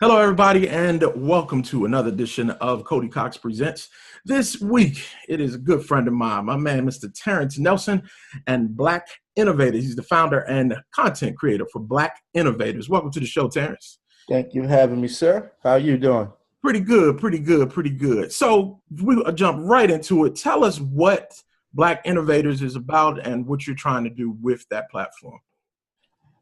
Hello, everybody, and welcome to another edition of Cody Cox Presents. This week, it is a good friend of mine, my man, Mr. Terrence Nelson, and BLK Innovators. He's the founder and content creator for BLK Innovators. Welcome to the show, Terrence. Thank you for having me, sir. How are you doing? Pretty good, pretty good, pretty good. So we'll jump right into it. Tell us what BLK Innovators is about and what you're trying to do with that platform.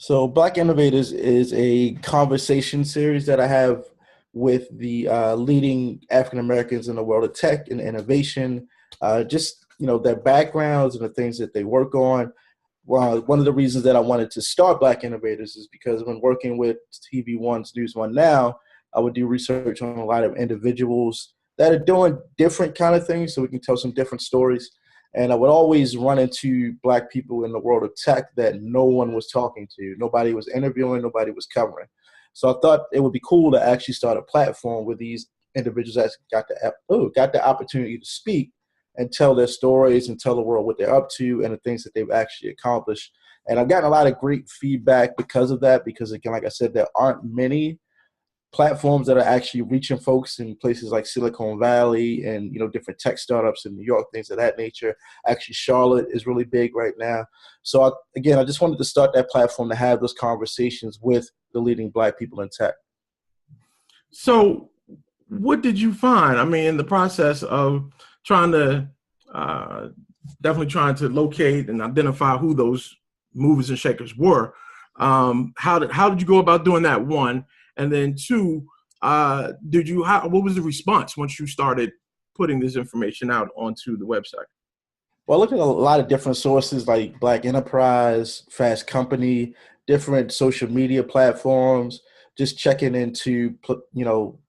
So, BLK Innovators is a conversation series that I have with the leading African Americans in the world of tech and innovation. Their backgrounds and the things that they work on. Well, one of the reasons that I wanted to start BLK Innovators is because when working with TV1's News One Now, I would do research on a lot of individuals that are doing different kind of things, so we can tell some different stories. And I would always run into Black people in the world of tech that no one was talking to. Nobody was interviewing, nobody was covering. So I thought it would be cool to actually start a platform where these individuals that got the opportunity to speak and tell their stories and tell the world what they're up to and the things that they've actually accomplished. And I've gotten a lot of great feedback because of that, because again, like I said, there aren't many platforms that are actually reaching folks in places like Silicon Valley and, different tech startups in New York, things of that nature. Actually, Charlotte is really big right now. So I just wanted to start that platform to have those conversations with the leading Black people in tech. So what did you find? I mean, in the process of definitely trying to locate and identify who those movers and shakers were. How did you go about doing that, one? And then two, what was the response once you started putting this information out onto the website? Well, I looked at a lot of different sources like Black Enterprise, Fast Company, different social media platforms, just checking into,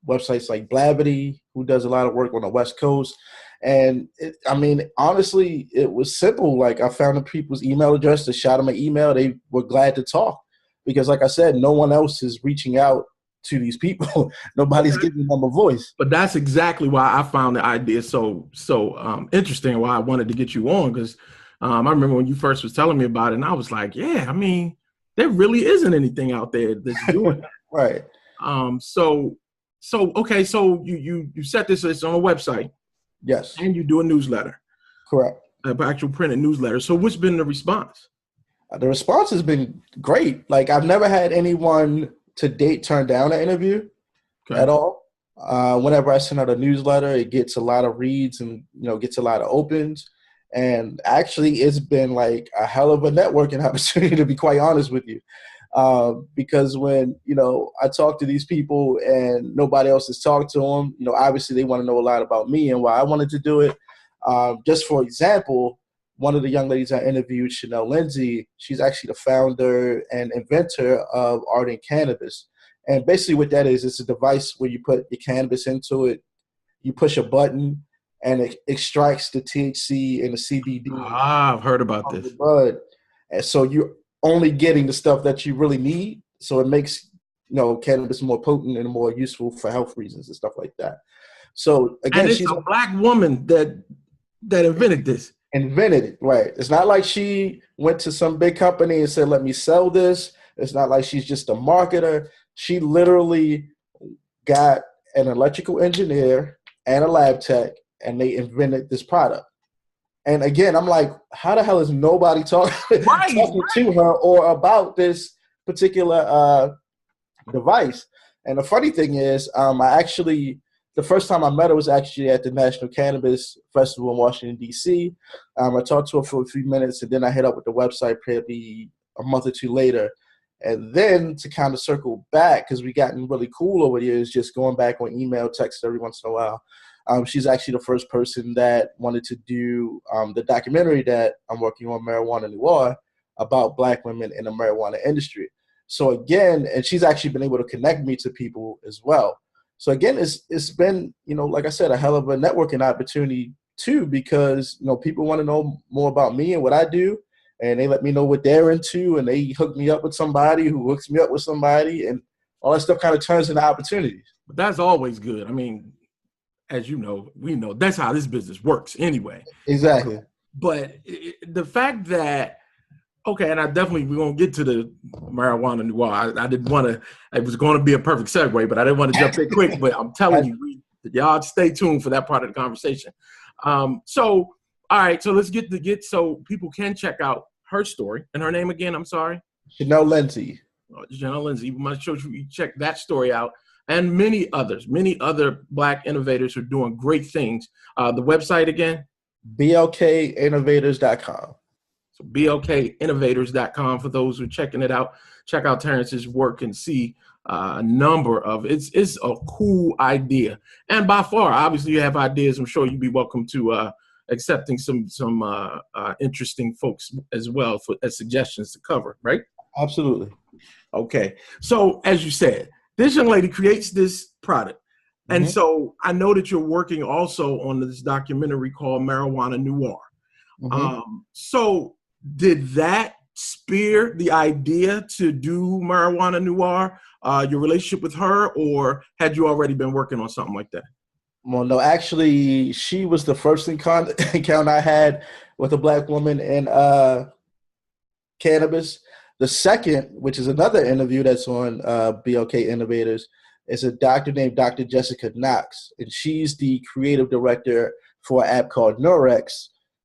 websites like Blavity, who does a lot of work on the West Coast. And honestly, it was simple. Like, I found the people's email address, to shot them an email. They were glad to talk because, like I said, no one else is reaching out to these people. Nobody's giving them a voice. But that's exactly why I found the idea so interesting, why I wanted to get you on, because I remember when you first was telling me about it, and I was like, yeah, I mean, there really isn't anything out there that's doing that. Right. So you set this, it's on a website. Yes. And you do a newsletter. Correct. An actual printed newsletter. So what's been the response? The response has been great. Like, I've never had anyone to date turn down an interview at all. Whenever I send out a newsletter, it gets a lot of reads and, gets a lot of opens. And actually, it's been like a hell of a networking opportunity, to be quite honest with you. Because when, I talk to these people and nobody else has talked to them, obviously they want to know a lot about me and why I wanted to do it. Just for example, one of the young ladies I interviewed, Chanel Lindsay, she's actually the founder and inventor of Art and Cannabis. And basically what that is, it's a device where you put your cannabis into it, you push a button, and it extracts the THC and the CBD. I've heard about this. Bud. And so you're only getting the stuff that you really need. So it makes, cannabis more potent and more useful for health reasons and stuff like that. So again, and she's a Black woman that invented this. Invented it, right? It's not like she went to some big company and said, let me sell this. It's not like she's just a marketer. She literally got an electrical engineer and a lab tech, and they invented this product. And again, I'm like, how the hell is nobody talking to her or about this particular device? And the funny thing is, the first time I met her was actually at the National Cannabis Festival in Washington, D.C. I talked to her for a few minutes, and then I hit up with the website probably a month or two later. And then to kind of circle back, because we gotten really cool over the years, just going back on email, text every once in a while. She's actually the first person that wanted to do the documentary that I'm working on, Marijuana Noir, about Black women in the marijuana industry. So again, and she's actually been able to connect me to people as well. So again, it's been, like I said, a hell of a networking opportunity too, because, people want to know more about me and what I do, and they let me know what they're into, and they hook me up with somebody who hooks me up with somebody, and all that stuff kind of turns into opportunities. But that's always good. I mean, as you know, we know that's how this business works anyway. Exactly. But the fact that, Okay, and we're gonna get to the marijuana Noir. I didn't want to. It was going to be a perfect segue, but I didn't want to jump in quick. But I'm telling you, y'all stay tuned for that part of the conversation. So, all right, so let's get so people can check out her story and her name again. I'm sorry, Chanel Lindsay. Chanel Lindsay. We want to show you check that story out, and many other Black innovators who are doing great things. The website again, BLKinnovators.com. So BLKinnovators.com for those who are checking it out. Check out Terrence's work and see a number of it's a cool idea. And by far, obviously, you have ideas. I'm sure you'd be welcome to accepting some interesting folks as well as suggestions to cover. Right? Absolutely. Okay. So as you said, this young lady creates this product. And so I know that you're working also on this documentary called Marijuana Noir. So did that spear the idea to do Marijuana Noir, your relationship with her, or had you already been working on something like that? Well, no, actually, she was the first encounter I had with a Black woman in cannabis. The second, which is another interview that's on BLK Innovators, is a doctor named Dr. Jessica Knox, and she's the creative director for an app called Noir,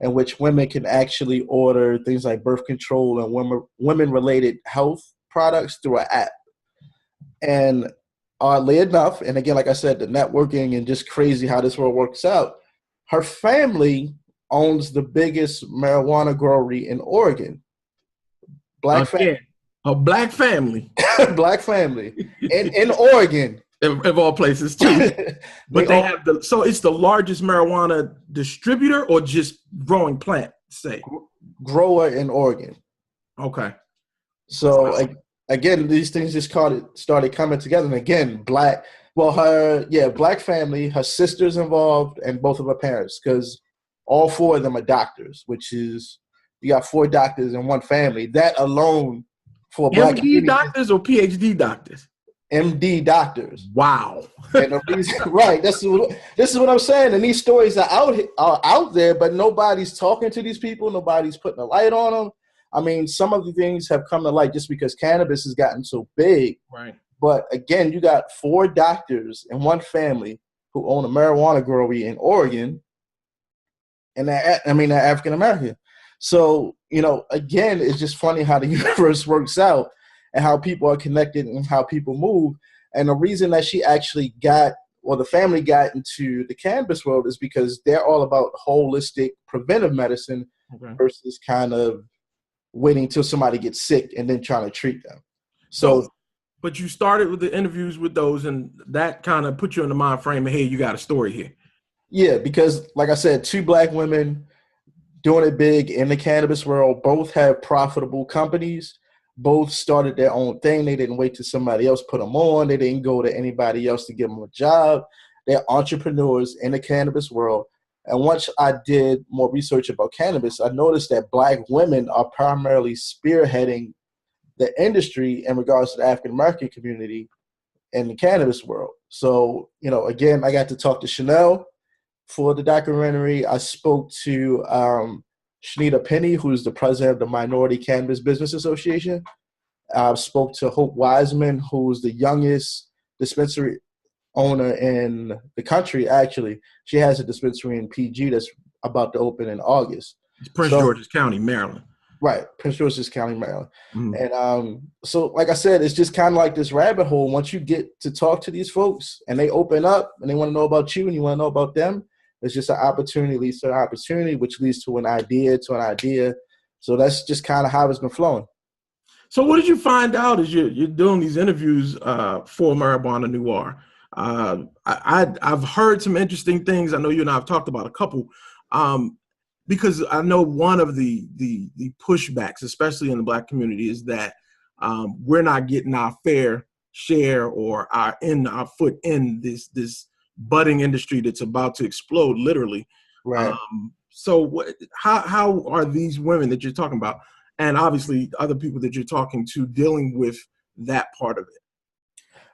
in which women can actually order things like birth control and women-related health products through an app. And oddly enough, and again, like I said, the networking and just crazy how this world works out, her family owns the biggest marijuana growery in Oregon. Black family. A Black family. Black family. In Oregon. Of all places, too. But they have so it's the largest marijuana distributor or just growing plant, say? Grower in Oregon. Okay. So, again, these things just started coming together. And again, Black family, her sister's involved, and both of her parents, because all four of them are doctors, which is, you got 4 doctors in one family. That alone for a Black MD doctors or PhD doctors? MD doctors. Wow. And the reason, right, this is what I'm saying. And these stories are out there, but nobody's talking to these people. Nobody's putting a light on them. I mean, some of the things have come to light just because cannabis has gotten so big. Right. But again, you got 4 doctors in one family who own a marijuana growery in Oregon, and they're African American. So, again, it's just funny how the universe works out and how people are connected and how people move. And the reason that she actually the family got into the cannabis world is because they're all about holistic preventive medicine versus kind of waiting till somebody gets sick and then trying to treat them. So, but you started with the interviews with those, and that kind of put you in the mind frame of, hey, you got a story here. Yeah, because like I said, 2 Black women doing it big in the cannabis world, both have profitable companies. Both started their own thing. They didn't wait till somebody else put them on. They didn't go to anybody else to give them a job. They're entrepreneurs in the cannabis world. And once I did more research about cannabis, I noticed that Black women are primarily spearheading the industry in regards to the African-American community in the cannabis world. So, again, I got to talk to Chanel for the documentary. I spoke to Shanita Penny, who's the president of the Minority Cannabis Business Association. I spoke to Hope Wiseman, who's the youngest dispensary owner in the country, actually. She has a dispensary in PG that's about to open in August. It's Prince George's County, Maryland. Right, Prince George's County, Maryland. And so, like I said, it's just kind of like this rabbit hole. Once you get to talk to these folks and they open up and they want to know about you and you want to know about them, it's just an opportunity leads to an opportunity, which leads to an idea to an idea. So that's just kind of how it's been flowing. So what did you find out as you're doing these interviews for Marijuana Noir? I've heard some interesting things. I know you and I have talked about a couple, because I know one of the pushbacks, especially in the Black community, is that we're not getting our fair share or our foot in this budding industry that's about to explode, literally. Right. So how are these women that you're talking about, and obviously other people that you're talking to, dealing with that part of it?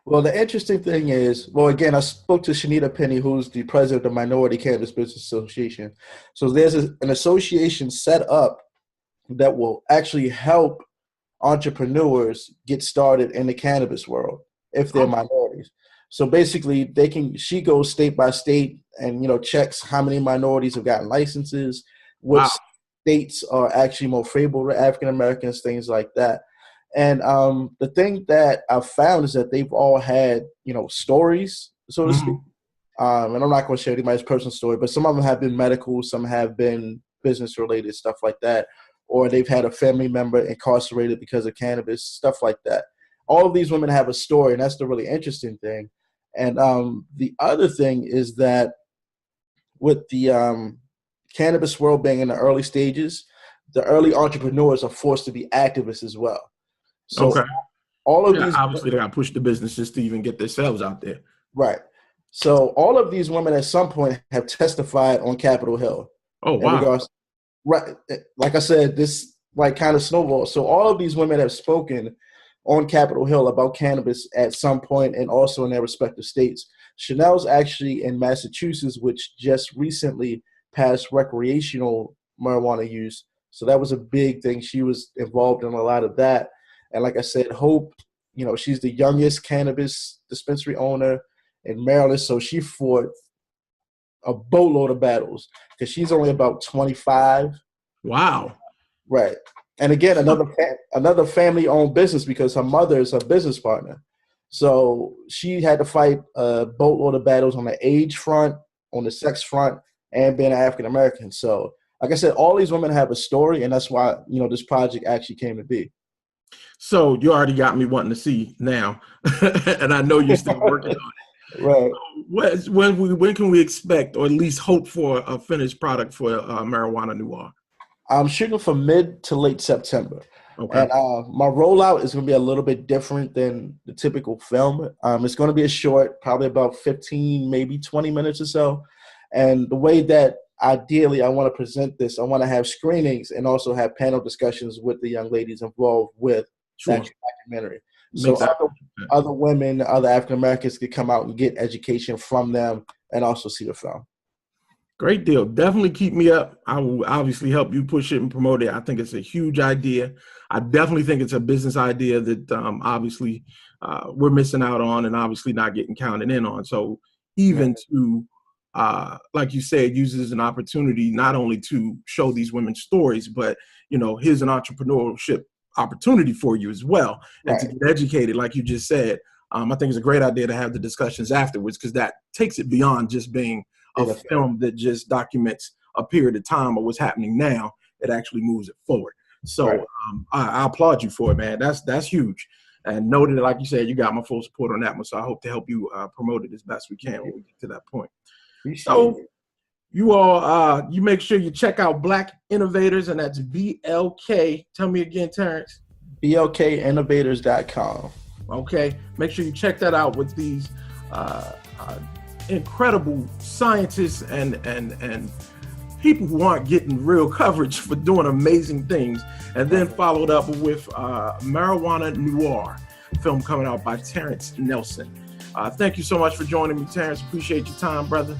Well, the interesting thing is, again, I spoke to Shanita Penny, who's the president of the Minority Cannabis Business Association. So there's an association set up that will actually help entrepreneurs get started in the cannabis world if they're minorities. So basically, she goes state by state and checks how many minorities have gotten licenses, which states are actually more favorable to African Americans, things like that. And the thing that I've found is that they've all had stories, so to speak. And I'm not going to share anybody's personal story, but some of them have been medical, some have been business related, stuff like that. Or they've had a family member incarcerated because of cannabis, stuff like that. All of these women have a story, and that's the really interesting thing. And the other thing is that with the cannabis world being in the early stages, the early entrepreneurs are forced to be activists as well. So all of these obviously they got to push the businesses to even get themselves out there. Right. So all of these women at some point have testified on Capitol Hill. Oh, wow. Right. Like I said, this kind of snowballed. So all of these women have spoken on Capitol Hill about cannabis at some point and also in their respective states. Chanel's actually in Massachusetts, which just recently passed recreational marijuana use. So that was a big thing. She was involved in a lot of that. And like I said, Hope, she's the youngest cannabis dispensary owner in Maryland. So she fought a boatload of battles because she's only about 25. Wow. Right. And again, another family-owned business because her mother is her business partner. So she had to fight a boatload of battles on the age front, on the sex front, and being African-American. So like I said, all these women have a story, and that's why, this project actually came to be. So you already got me wanting to see now, and I know you're still working on it. Right. When can we expect, or at least hope for, a finished product for Marijuana Noir? I'm shooting for mid to late September. Okay. And my rollout is going to be a little bit different than the typical film. It's going to be a short, probably about 15, maybe 20 minutes or so. And the way that ideally I want to present this, I want to have screenings and also have panel discussions with the young ladies involved with that documentary. So other women, other African Americans could come out and get education from them and also see the film. Great deal. Definitely keep me up. I will obviously help you push it and promote it. I think it's a huge idea. I definitely think it's a business idea that obviously we're missing out on and obviously not getting counted in on. So even to, like you said, use it as an opportunity not only to show these women's stories, but, here's an entrepreneurship opportunity for you as well. And to get educated, like you just said, I think it's a great idea to have the discussions afterwards because that takes it beyond just being a film that just documents a period of time of what's happening now. It actually moves it forward. So I applaud you for it, man. That's huge. And know that, like you said, you got my full support on that one. So I hope to help you promote it as best we can when we get to that point. So you all, you make sure you check out BLK Innovators, and that's BLK. Tell me again, Terrence. BLKinnovators.com. Okay. Make sure you check that out with these incredible scientists and people who aren't getting real coverage for doing amazing things. And then followed up with Marijuana Noir, film coming out by Terrence Nelson. Thank you so much for joining me, Terrence. Appreciate your time, brother.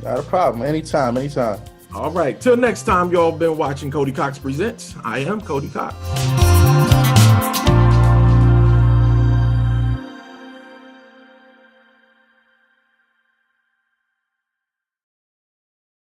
Not a problem. Anytime. All right. Till next time, y'all been watching Cody Cox Presents. I am Cody Cox.